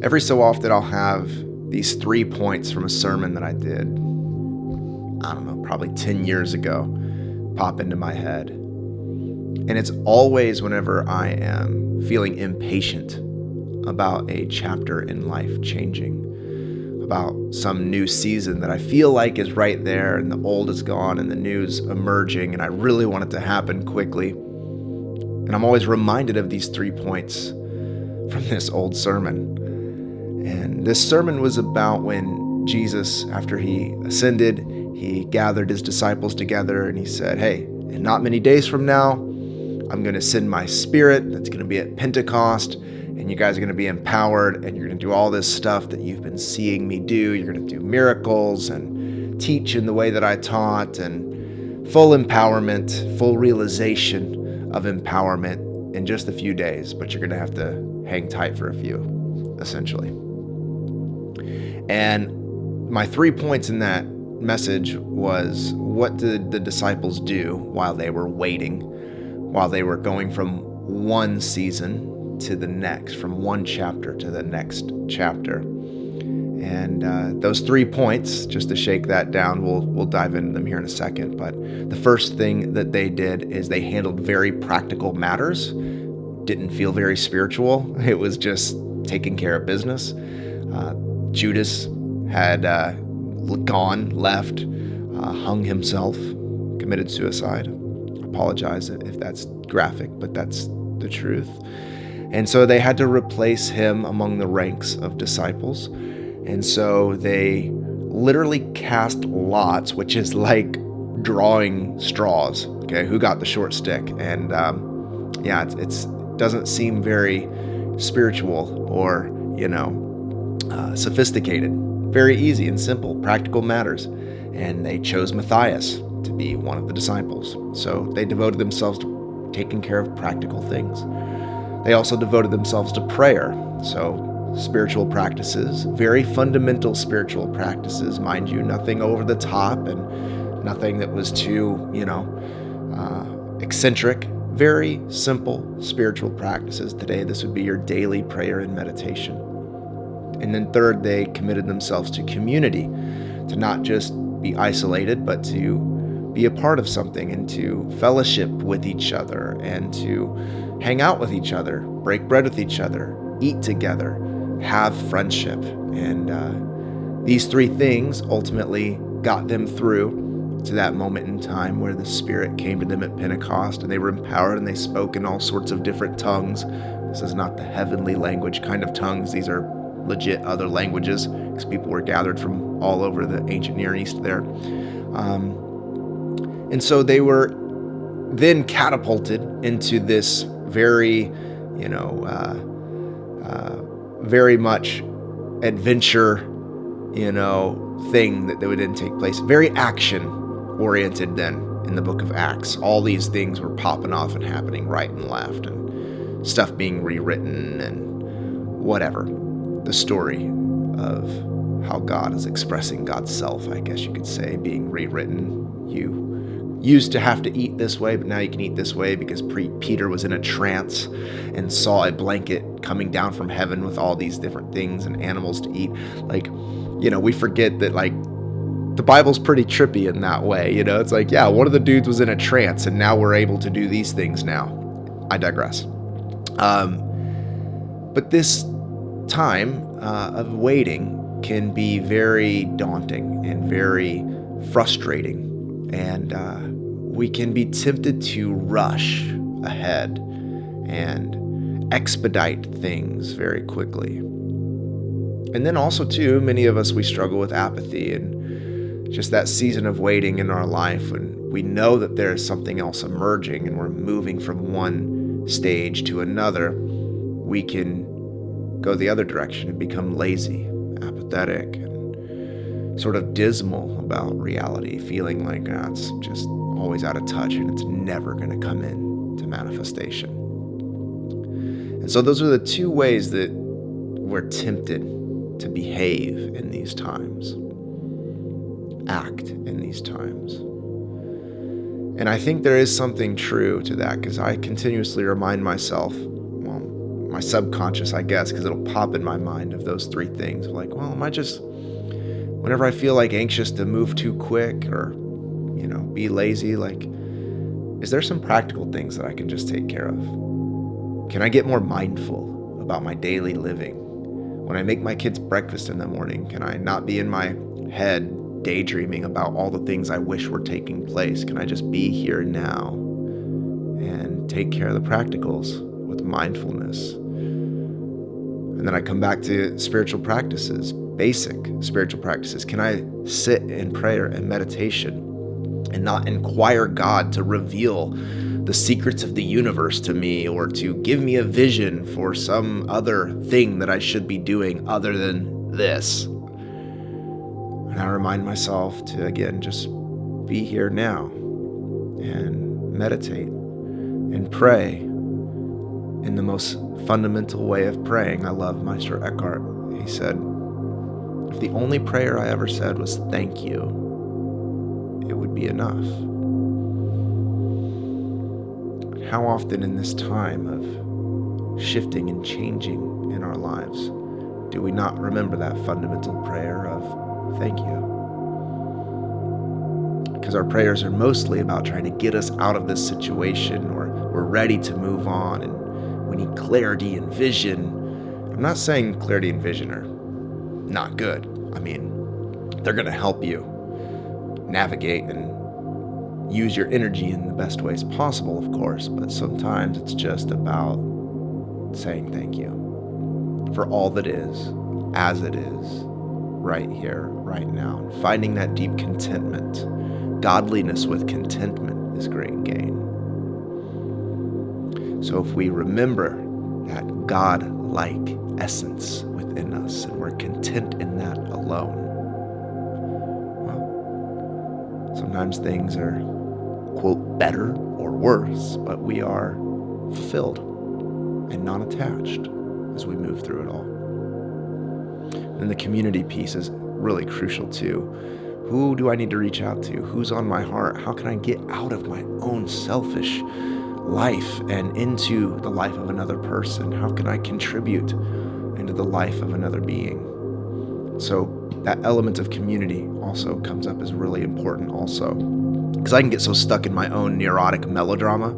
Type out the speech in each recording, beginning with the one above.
Every so often I'll have these 3 points from a sermon that I did, I don't know, probably 10 years ago, pop into my head. And it's always whenever I am feeling impatient about a chapter in life changing, about some new season that I feel like is right there and the old is gone and the new's emerging and I really want it to happen quickly. And I'm always reminded of these 3 points from this old sermon. And this sermon was about when Jesus, after he ascended, he gathered his disciples together and he said, hey, in not many days from now, I'm going to send my spirit. That's going to be at Pentecost. And you guys are going to be empowered and you're going to do all this stuff that you've been seeing me do. You're going to do miracles and teach in the way that I taught, and full empowerment, full realization of empowerment in just a few days. But you're going to have to hang tight for a few, essentially. And my 3 points in that message was, what did the disciples do while they were waiting, while they were going from one season to the next, from one chapter to the next chapter. And those 3 points, just to shake that down, we'll dive into them here in a second. But the first thing that they did is they handled very practical matters. Didn't feel very spiritual. It was just taking care of business. Judas had left, hung himself, committed suicide. Apologize if that's graphic, but that's the truth. And so they had to replace him among the ranks of disciples. And so they literally cast lots, which is like drawing straws. Okay, who got the short stick? And it doesn't seem very spiritual or, sophisticated. Very easy and simple, practical matters. And they chose Matthias to be one of the disciples. So they devoted themselves to taking care of practical things. They also devoted themselves to prayer. So spiritual practices, very fundamental spiritual practices, mind you, nothing over the top and nothing that was too, eccentric. Very simple spiritual practices. Today, this would be your daily prayer and meditation. And then third, they committed themselves to community, to not just be isolated, but to be a part of something and to fellowship with each other and to hang out with each other, break bread with each other, eat together, have friendship. And these 3 things ultimately got them through to that moment in time where the Spirit came to them at Pentecost and they were empowered and they spoke in all sorts of different tongues. This is not the heavenly language kind of tongues. These are legit other languages because people were gathered from all over the ancient Near East there. And so they were then catapulted into this very, very much adventure, thing that would then take place. Very action-oriented then in the book of Acts. All these things were popping off and happening right and left, and stuff being rewritten and whatever. The story of how God is expressing God's self, I guess you could say, being rewritten. You used to have to eat this way, but now you can eat this way because Peter was in a trance and saw a blanket coming down from heaven with all these different things and animals to eat. We forget that, the Bible's pretty trippy in that way. It's like, yeah, one of the dudes was in a trance and now we're able to do these things now. I digress. But this time of waiting can be very daunting and very frustrating. And we can be tempted to rush ahead and expedite things very quickly. And then also, too, many of us, we struggle with apathy and just that season of waiting in our life when we know that there is something else emerging and we're moving from one stage to another. We can go the other direction and become lazy, apathetic, and sort of dismal about reality, feeling like it's just always out of touch and it's never going to come into manifestation. And so those are the 2 ways that we're tempted to behave in these times, act in these times. And I think there is something true to that because I continuously remind myself, my subconscious, I guess, because it'll pop in my mind of those three things. Like, well, am I just, whenever I feel like anxious to move too quick or, be lazy, like, is there some practical things that I can just take care of? Can I get more mindful about my daily living? When I make my kids breakfast in the morning, can I not be in my head daydreaming about all the things I wish were taking place? Can I just be here now and take care of the practicals with mindfulness? And then I come back to spiritual practices, basic spiritual practices. Can I sit in prayer and meditation and not inquire God to reveal the secrets of the universe to me or to give me a vision for some other thing that I should be doing other than this? And I remind myself to, again, just be here now and meditate and pray in the most fundamental way of praying. I love Meister Eckhart. He said, if the only prayer I ever said was thank you, it would be enough. How often in this time of shifting and changing in our lives do we not remember that fundamental prayer of thank you? Because our prayers are mostly about trying to get us out of this situation, or we're ready to move on and we need clarity and vision. I'm not saying clarity and vision are not good. I mean, they're going to help you navigate and use your energy in the best ways possible, of course, but sometimes it's just about saying thank you for all that is, as it is, right here, right now. And finding that deep contentment. Godliness with contentment is great gain. So if we remember that God-like essence within us and we're content in that alone, sometimes things are, quote, better or worse, but we are fulfilled and non-attached as we move through it all. And the community piece is really crucial too. Who do I need to reach out to? Who's on my heart? How can I get out of my own selfish life and into the life of another person? How can I contribute into the life of another being? So that element of community also comes up as really important also. Because I can get so stuck in my own neurotic melodrama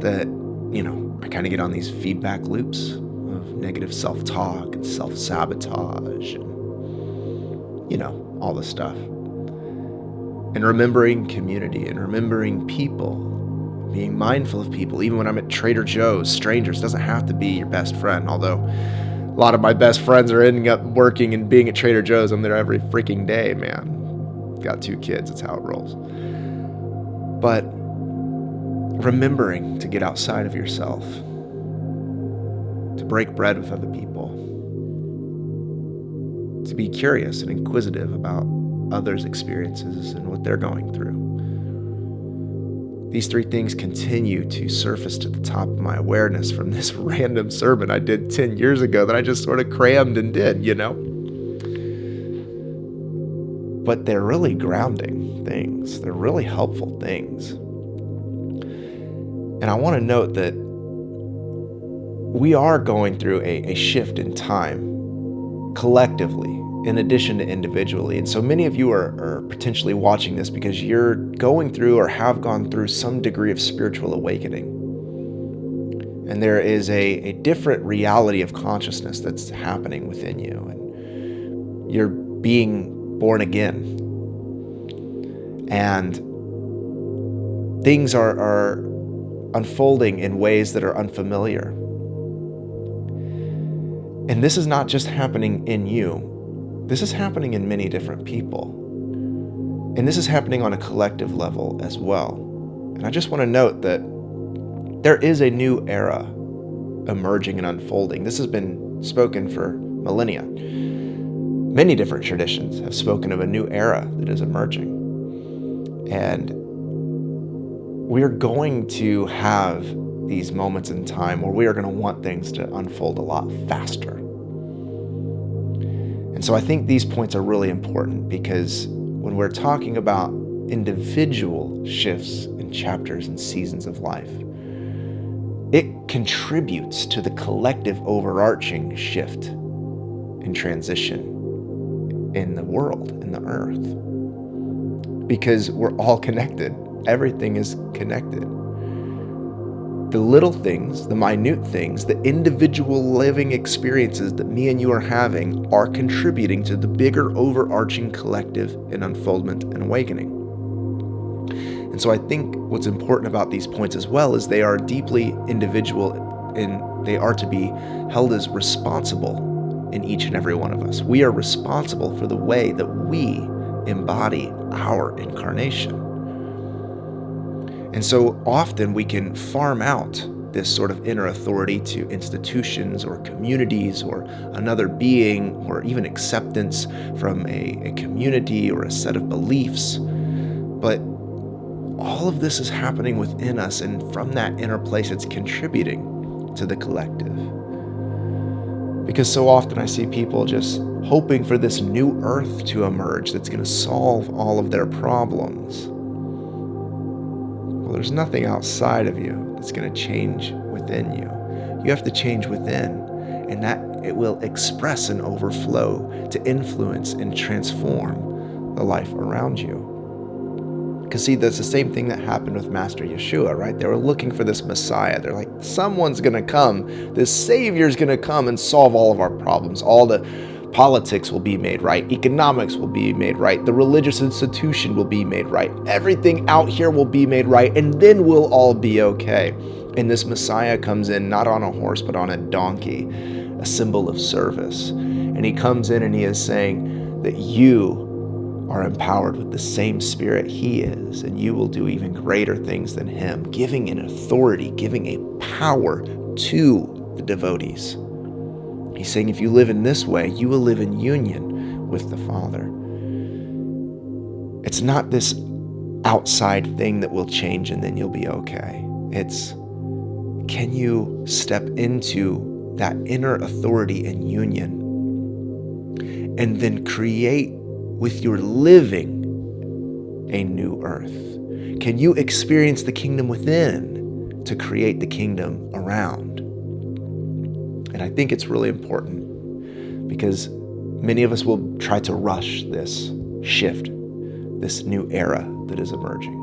that, I kind of get on these feedback loops of negative self-talk and self-sabotage and, all this stuff. And remembering community and remembering people, being mindful of people, even when I'm at Trader Joe's, strangers, doesn't have to be your best friend, although a lot of my best friends are ending up working and being at Trader Joe's. I'm there every freaking day, man. Got 2 kids, it's how it rolls. But remembering to get outside of yourself, to break bread with other people, to be curious and inquisitive about others' experiences and what they're going through. These 3 things continue to surface to the top of my awareness from this random sermon I did 10 years ago that I just sort of crammed and did, But they're really grounding things. They're really helpful things. And I want to note that we are going through a shift in time collectively, in addition to individually. And so many of you are potentially watching this because you're going through or have gone through some degree of spiritual awakening. And there is a different reality of consciousness that's happening within you. And you're being born again. And things are unfolding in ways that are unfamiliar. And this is not just happening in you. This is happening in many different people. And this is happening on a collective level as well. And I just want to note that there is a new era emerging and unfolding. This has been spoken for millennia. Many different traditions have spoken of a new era that is emerging. And we're going to have these moments in time where we are going to want things to unfold a lot faster. And so I think these points are really important because when we're talking about individual shifts in chapters and seasons of life, it contributes to the collective overarching shift and transition in the world, in the earth. Because we're all connected. Everything is connected. The little things, the minute things, the individual living experiences that me and you are having are contributing to the bigger overarching collective and unfoldment and awakening. And so I think what's important about these points as well is they are deeply individual and they are to be held as responsible in each and every one of us. We are responsible for the way that we embody our incarnation. And so often we can farm out this sort of inner authority to institutions or communities or another being or even acceptance from a community or a set of beliefs. But all of this is happening within us, and from that inner place, it's contributing to the collective. Because so often I see people just hoping for this new earth to emerge that's going to solve all of their problems. Well, there's nothing outside of you that's going to change within you. You have to change within, and that it will express and overflow to influence and transform the life around you. Because see, that's the same thing that happened with Master Yeshua, right? They were looking for this Messiah. They're like, someone's going to come. This Savior's going to come and solve all of our problems. All the politics will be made right. Economics will be made right. The religious institution will be made right. Everything out here will be made right. And then we'll all be okay. And this Messiah comes in not on a horse, but on a donkey, a symbol of service. And he comes in and he is saying that you are empowered with the same spirit he is, and you will do even greater things than him, giving an authority, giving a power to the devotees. He's saying if you live in this way, you will live in union with the Father. It's not this outside thing that will change and then you'll be okay. It's, can you step into that inner authority and union and then create with your living a new earth? Can you experience the kingdom within to create the kingdom around? And I think it's really important because many of us will try to rush this shift, this new era that is emerging.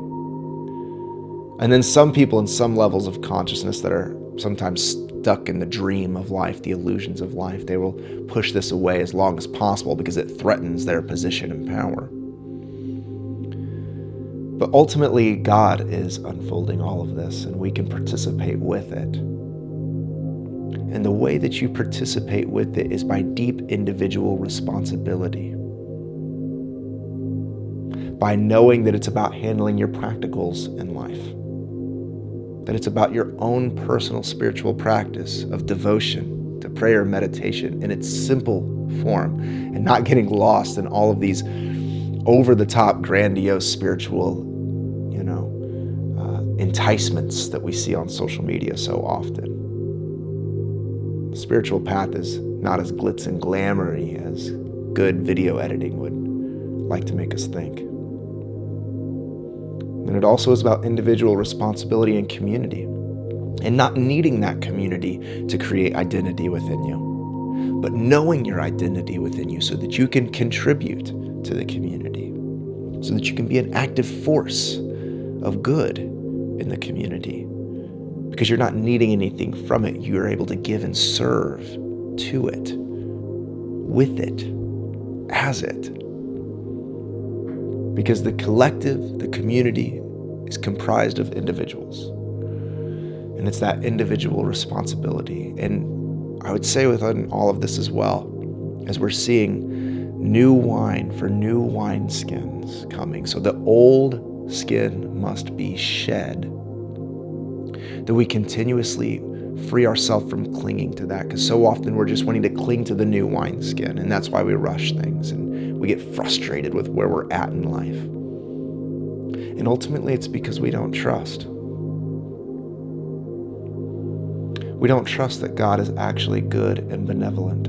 And then some people in some levels of consciousness that are sometimes stuck in the dream of life, the illusions of life, they will push this away as long as possible because it threatens their position and power. But ultimately, God is unfolding all of this, and we can participate with it. And the way that you participate with it is by deep individual responsibility. By knowing that it's about handling your practicals in life. That it's about your own personal spiritual practice of devotion to prayer and meditation in its simple form, and not getting lost in all of these over-the-top, grandiose spiritual, enticements that we see on social media so often. The spiritual path is not as glitz and glamoury as good video editing would like to make us think. And it also is about individual responsibility and community, and not needing that community to create identity within you, but knowing your identity within you so that you can contribute to the community, so that you can be an active force of good in the community. Because you're not needing anything from it, you're able to give and serve to it, with it, as it. Because the collective, the community, is comprised of individuals. And it's that individual responsibility. And I would say within all of this as well, as we're seeing new wine for new wineskins coming, so the old skin must be shed, that we continuously free ourselves from clinging to that, because so often we're just wanting to cling to the new wineskin, and that's why we rush things and we get frustrated with where we're at in life. And ultimately it's because we don't trust. We don't trust that God is actually good and benevolent.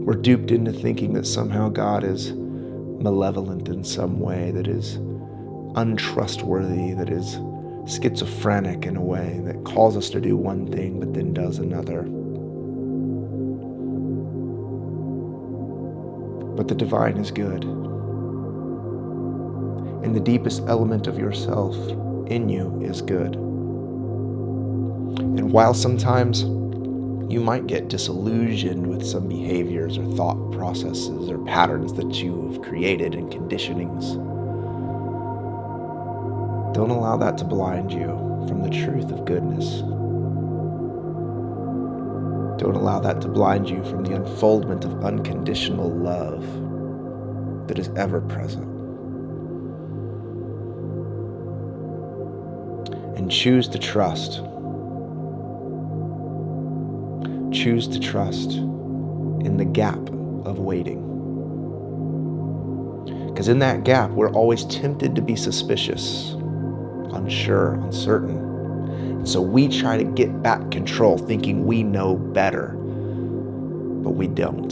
We're duped into thinking that somehow God is malevolent in some way, that is untrustworthy, that is schizophrenic in a way that calls us to do one thing but then does another. But the divine is good. And the deepest element of yourself in you is good. And while sometimes you might get disillusioned with some behaviors or thought processes or patterns that you have created and conditionings, don't allow that to blind you from the truth of goodness. Don't allow that to blind you from the unfoldment of unconditional love that is ever present. And choose to trust. Choose to trust in the gap of waiting. Because in that gap, we're always tempted to be suspicious, unsure, uncertain. And so we try to get back control, thinking we know better, but we don't.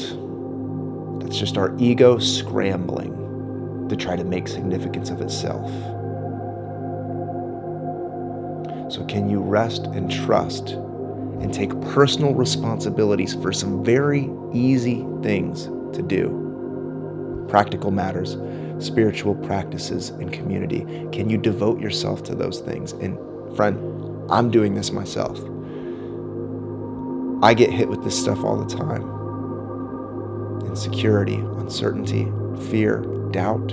That's just our ego scrambling to try to make significance of itself. So can you rest and trust and take personal responsibilities for some very easy things to do? Practical matters, spiritual practices, and community. Can you devote yourself to those things? And friend, I'm doing this myself. I get hit with this stuff all the time. Insecurity, uncertainty, fear, doubt.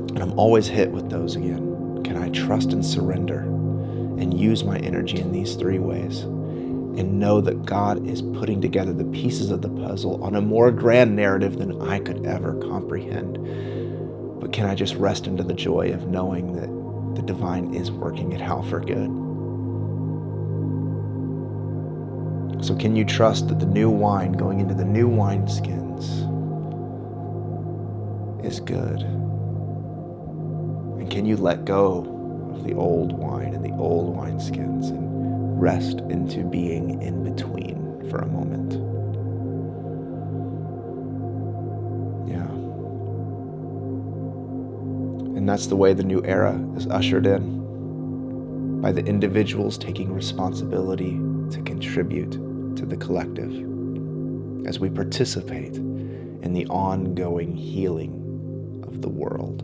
And I'm always hit with those again. Can I trust and surrender and use my energy in these three ways and know that God is putting together the pieces of the puzzle on a more grand narrative than I could ever comprehend? But can I just rest into the joy of knowing that the divine is working it out for good? So can you trust that the new wine going into the new wineskins is good? And can you let go of the old wine and the old wineskins and rest into being in between for a moment? Yeah. And that's the way the new era is ushered in, by the individuals taking responsibility to contribute to the collective as we participate in the ongoing healing of the world.